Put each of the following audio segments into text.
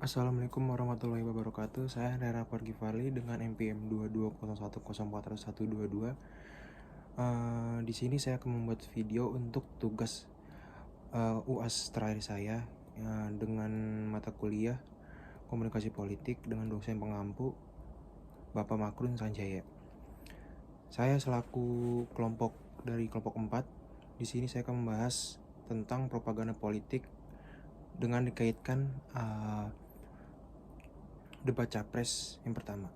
Assalamualaikum warahmatullahi wabarakatuh. Saya Rera Pargifali dengan NPM 2201041122. Di sini saya akan membuat video untuk tugas UAS terakhir saya dengan mata kuliah Komunikasi Politik dengan dosen pengampu Bapak Makrun Sanjaya. Saya selaku kelompok 4. Di sini saya akan membahas tentang propaganda politik dengan dikaitkan debat capres yang pertama.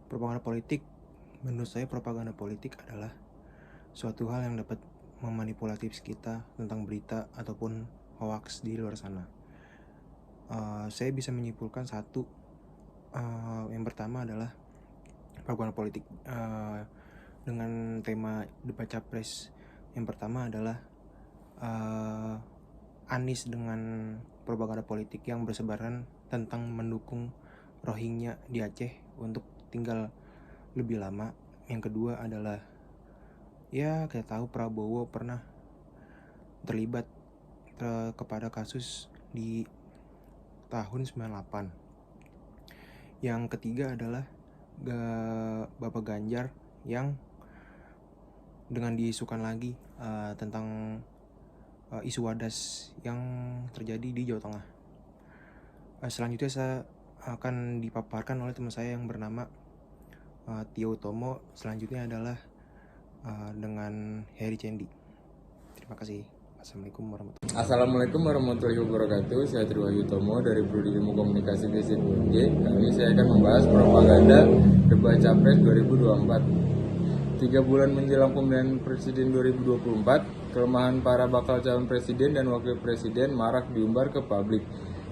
Propaganda politik, menurut saya propaganda politik adalah suatu hal yang dapat memanipulasi kita tentang berita ataupun hoax di luar sana. Saya bisa menyimpulkan satu, yang pertama adalah propaganda politik dengan tema debat capres. Yang pertama adalah Anies dengan propaganda politik yang bersebaran tentang mendukung Rohingya di Aceh untuk tinggal lebih lama. Yang kedua adalah kita tahu Prabowo pernah terlibat kepada kasus di tahun 98. Yang ketiga adalah Bapak Ganjar yang dengan diisukan lagi tentang isu wadas yang terjadi di Jawa Tengah. Selanjutnya saya akan dipaparkan oleh teman saya yang bernama Tio Utomo. Selanjutnya adalah dengan Heri Cendi. Terima kasih. Assalamualaikum warahmatullahi wabarakatuh. Saya Triwahyu Utomo dari Prodi Ilmu Komunikasi BSIPUNJ. Kali ini saya akan membahas propaganda debat capres 2024. 3 bulan menjelang pemilihan presiden 2024, kelemahan para bakal calon presiden dan wakil presiden marak diumbar ke publik.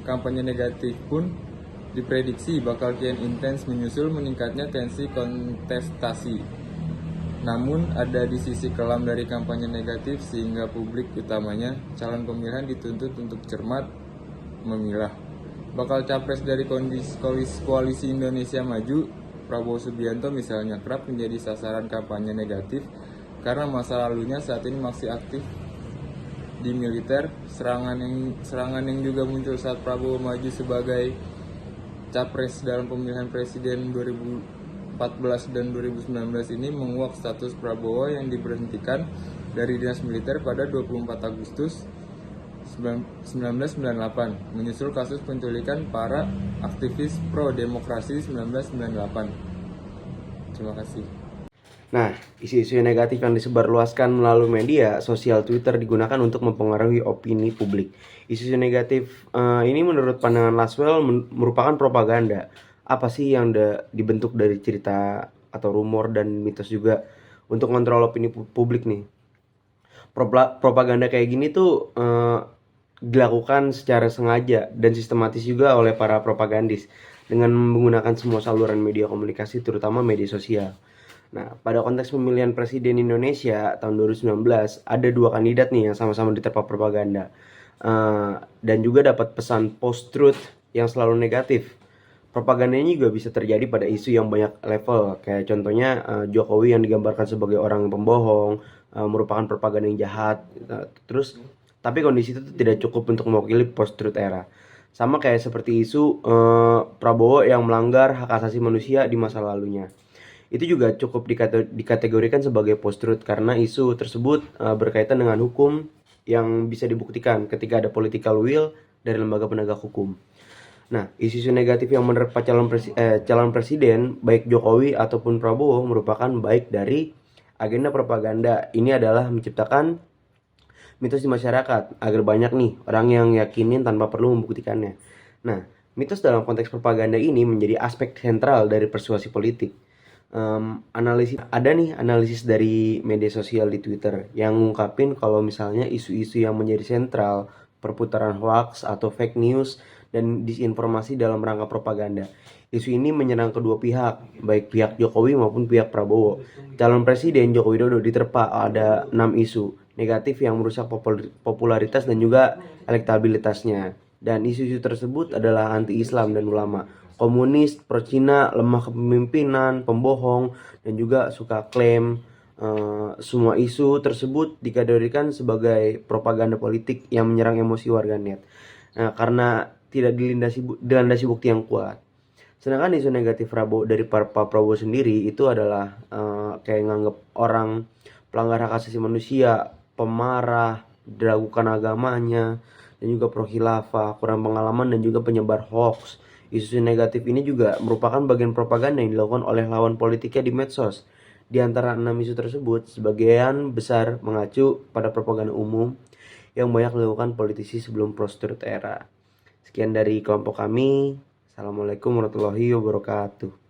Kampanye negatif pun diprediksi bakal kian intens menyusul meningkatnya tensi kontestasi. Namun ada di sisi kelam dari kampanye negatif sehingga publik, utamanya calon pemilihan, dituntut untuk cermat memilah. Bakal capres dari koalisi Indonesia Maju, Prabowo Subianto misalnya, kerap menjadi sasaran kampanye negatif karena masa lalunya saat ini masih aktif di militer. Serangan yang juga muncul saat Prabowo maju sebagai capres dalam pemilihan presiden 2014 dan 2019 ini menguak status Prabowo yang diberhentikan dari dinas militer pada 24 Agustus 1998 menyusul kasus penculikan para aktivis pro-demokrasi 1998. Terima kasih. Nah, isu-isu negatif yang disebarluaskan melalui media sosial Twitter digunakan untuk mempengaruhi opini publik. Isu-isu negatif ini menurut pandangan Laswell merupakan propaganda. Apa sih yang dibentuk dari cerita atau rumor dan mitos juga untuk kontrol opini publik nih? Propaganda kayak gini tuh dilakukan secara sengaja dan sistematis juga oleh para propagandis dengan menggunakan semua saluran media komunikasi, terutama media sosial. Nah, pada konteks pemilihan presiden Indonesia tahun 2019, ada 2 kandidat nih yang sama-sama diterpa propaganda. Dan juga dapat pesan post-truth yang selalu negatif. Propagandanya juga bisa terjadi pada isu yang banyak level. Kayak contohnya Jokowi yang digambarkan sebagai orang pembohong, merupakan propaganda yang jahat. Tapi kondisi itu tidak cukup untuk mewakili post-truth era. Sama kayak seperti isu Prabowo yang melanggar hak asasi manusia di masa lalunya. Itu juga cukup dikategorikan sebagai post-truth karena isu tersebut berkaitan dengan hukum yang bisa dibuktikan ketika ada political will dari lembaga penegak hukum. Nah, isu-isu negatif yang menerpa calon presiden baik Jokowi ataupun Prabowo merupakan baik dari agenda propaganda. Ini adalah menciptakan mitos di masyarakat agar banyak nih orang yang yakinin tanpa perlu membuktikannya. Nah, mitos dalam konteks propaganda ini menjadi aspek sentral dari persuasi politik. Analisis dari media sosial di Twitter yang ngungkapin kalau misalnya isu-isu yang menjadi sentral perputaran hoax atau fake news dan disinformasi dalam rangka propaganda. Isu ini menyerang kedua pihak, baik pihak Jokowi maupun pihak Prabowo. Calon presiden Joko Widodo diterpa ada 6 isu negatif yang merusak popularitas dan juga elektabilitasnya. Dan isu-isu tersebut adalah anti-Islam dan ulama, komunis, pro-Cina, lemah kepemimpinan, pembohong, dan juga suka klaim. Semua isu tersebut dikategorikan sebagai propaganda politik yang menyerang emosi warganet. Nah, karena tidak dilandasi bukti yang kuat. Sedangkan isu negatif dari Pak Prabowo sendiri itu adalah kayak nganggep orang pelanggar hak asasi manusia, pemarah, diragukan agamanya, dan juga pro khilafah, kurang pengalaman, dan juga penyebar hoax. Isu negatif ini juga merupakan bagian propaganda yang dilakukan oleh lawan politiknya di medsos. Di antara 6 isu tersebut, sebagian besar mengacu pada propaganda umum yang banyak dilakukan politisi sebelum post-truth era. Sekian dari kelompok kami. Assalamualaikum warahmatullahi wabarakatuh.